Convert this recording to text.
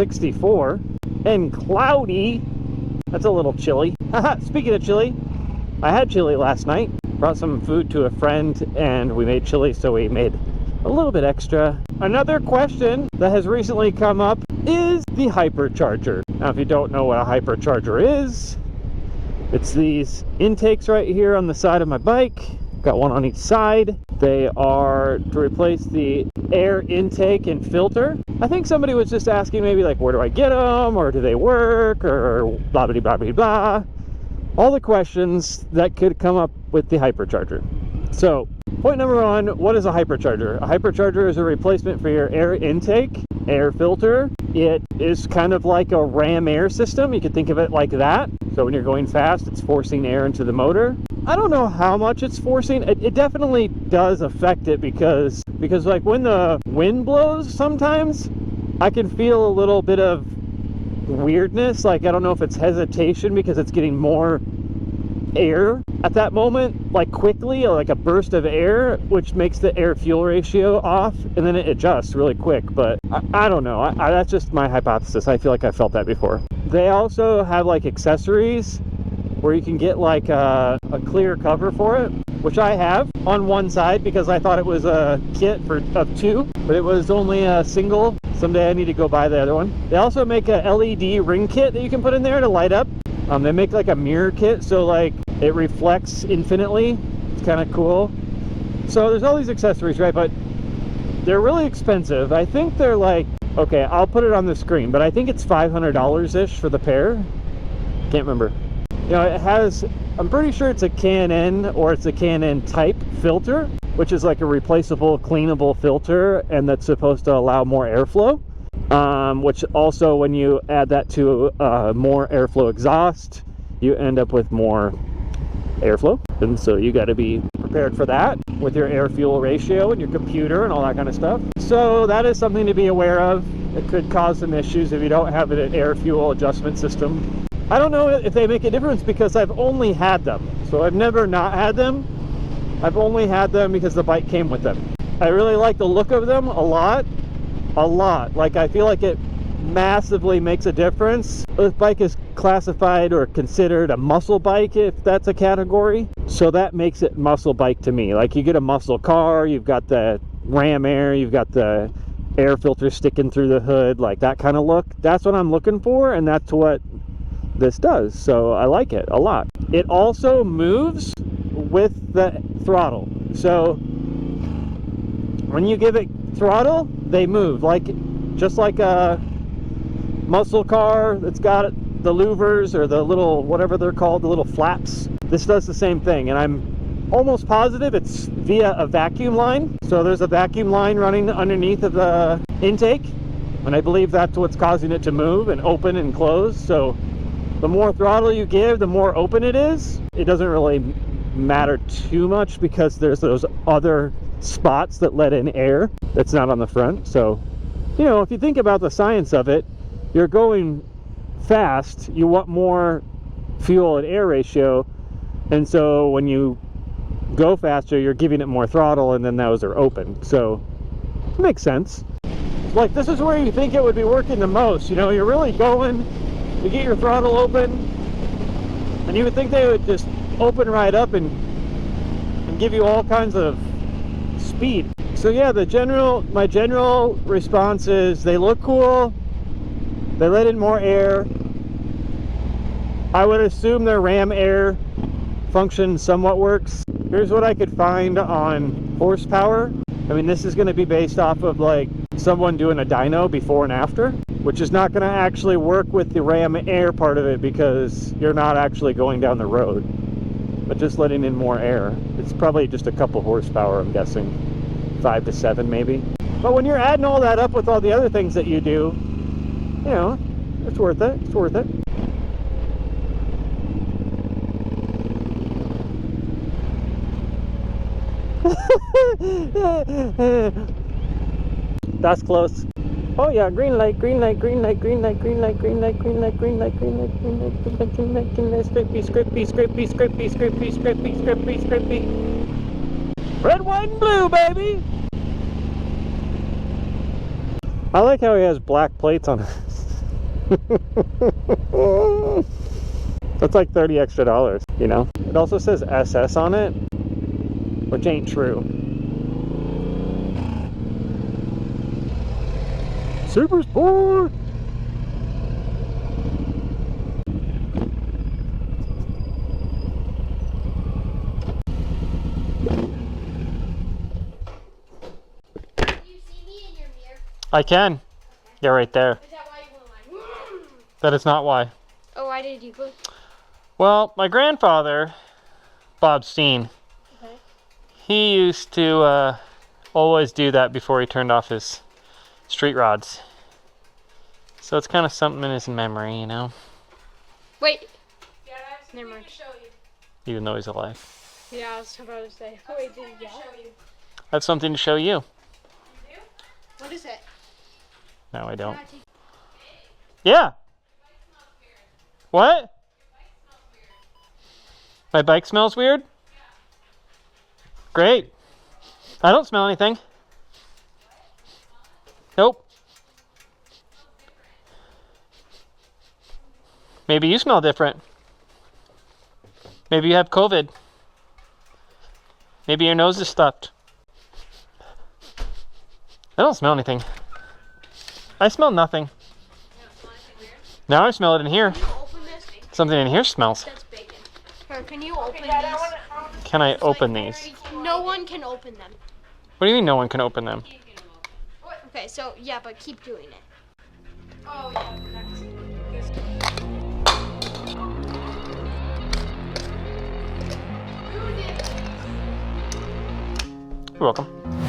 64 and cloudy. That's a little chilly. Speaking of chilly, I had chili last night. Brought some food to a friend and we made chili, so we made a little bit extra. Another question that has recently come up is the Hypercharger. Now, if you don't know what a Hypercharger is, it's these intakes right here on the side of my bike. Got one on each side. They are to replace the air intake and filter. I think somebody was just asking maybe like, where do I get them? Or do they work? Or blah, blah, blah, blah, blah. All the questions that could come up with the Hypercharger. So, point number one, what is a Hypercharger? A Hypercharger is a replacement for your air intake, air filter. It is kind of like a ram air system. You could think of it like that. So when you're going fast, it's forcing air into the motor. I don't know how much it's forcing. It definitely does affect it because like when the wind blows sometimes, I can feel a little bit of weirdness. Like, I don't know if it's hesitation because it's getting more air at that moment, like quickly, like a burst of air, which makes the air fuel ratio off, and then it adjusts really quick. But I don't know. That's just my hypothesis. I feel like I felt that before. They also have like accessories where you can get like a clear cover for it, which I have on one side because I thought it was a kit of two, but it was only a single. Someday I need to go buy the other one. They also make a LED ring kit that you can put in there to light up. They make like a mirror kit, so like it reflects infinitely. It's kind of cool. So there's all these accessories, right? But they're really expensive. I think they're like, okay, I'll put it on the screen, but I think it's $500-ish for the pair. Can't remember. You know, it has, I'm pretty sure it's a Canon or it's a Canon type filter, which is like a replaceable, cleanable filter, and that's supposed to allow more airflow. Which also, when you add that to more airflow exhaust, you end up with more airflow. And so you got to be prepared for that with your air fuel ratio and your computer and all that kind of stuff. So that is something to be aware of. It could cause some issues if you don't have an air fuel adjustment system. I don't know if they make a difference because I've only had them. So I've never not had them. I've only had them because the bike came with them. I really like the look of them a lot. Like, I feel like it massively makes a difference. This bike is classified or considered a muscle bike, if that's a category. So that makes it muscle bike to me. Like, you get a muscle car, you've got the ram air, you've got the air filter sticking through the hood, like that kind of look. That's what I'm looking for, and that's what this does. So I like it a lot. It also moves with the throttle. So when you give it throttle, they move, like just like a muscle car that's got the louvers or the little, whatever they're called, the little flaps. This does the same thing, and I'm almost positive it's via a vacuum line. So there's a vacuum line running underneath of the intake, and I believe that's what's causing it to move and open and close. So the more throttle you give, the more open it is. It doesn't really matter too much because there's those other spots that let in air that's not on the front. So, you know, if you think about the science of it, you're going fast, you want more fuel and air ratio, and so when you go faster, you're giving it more throttle, and then those are open. So it makes sense. Like, this is where you think it would be working the most. You know, you're really going, you get your throttle open, and you would think they would just open right up and give you all kinds of speed. So yeah, my general response is they look cool, they let in more air. I would assume their ram air function somewhat works. Here's what I could find on horsepower. I mean, this is going to be based off of like someone doing a dyno before and after, which is not going to actually work with the ram air part of it because you're not actually going down the road, but just letting in more air. It's probably just a couple horsepower, I'm guessing. 5 to 7 maybe. But when you're adding all that up with all the other things that you do, you know, it's worth it. It's worth it. That's close. Oh yeah, green light, green light, green light, green light, green light, green light, green light, green light, green light, green light, green light, green light, green light, scrippy, scrippy, scrippy, scrippy, scrippy, scrippy, scrippy, scrippy. Red, white, and blue, baby! I like how he has black plates on That's like $30 extra, you know? It also says SS on it, which ain't true. Super Sport! I can. Okay. Yeah, right there. Is that why you went like... That is not why. Oh, why did you go? Well, my grandfather, Bob Steen, Okay. he used to always do that before he turned off his street rods. So it's kind of something in his memory, you know? Wait. Yeah, I have something to show you. Even though he's alive. Yeah, I was about to say. Wait, did you yell? I have something to show you. You do? What is it? No, I don't. Yeah. What? My bike smells weird? Great. I don't smell anything. Nope. Maybe you smell different. Maybe you have COVID. Maybe your nose is stuffed. I don't smell anything. I smell nothing. Now I smell it in here. Can you open this? Something in here smells. That's bacon. Or can you open Dad, these? Can I open these? No one can open them. What do you mean no one can open them? Okay, so yeah, but keep doing it. Oh, yeah, I forgot to say this. You're welcome.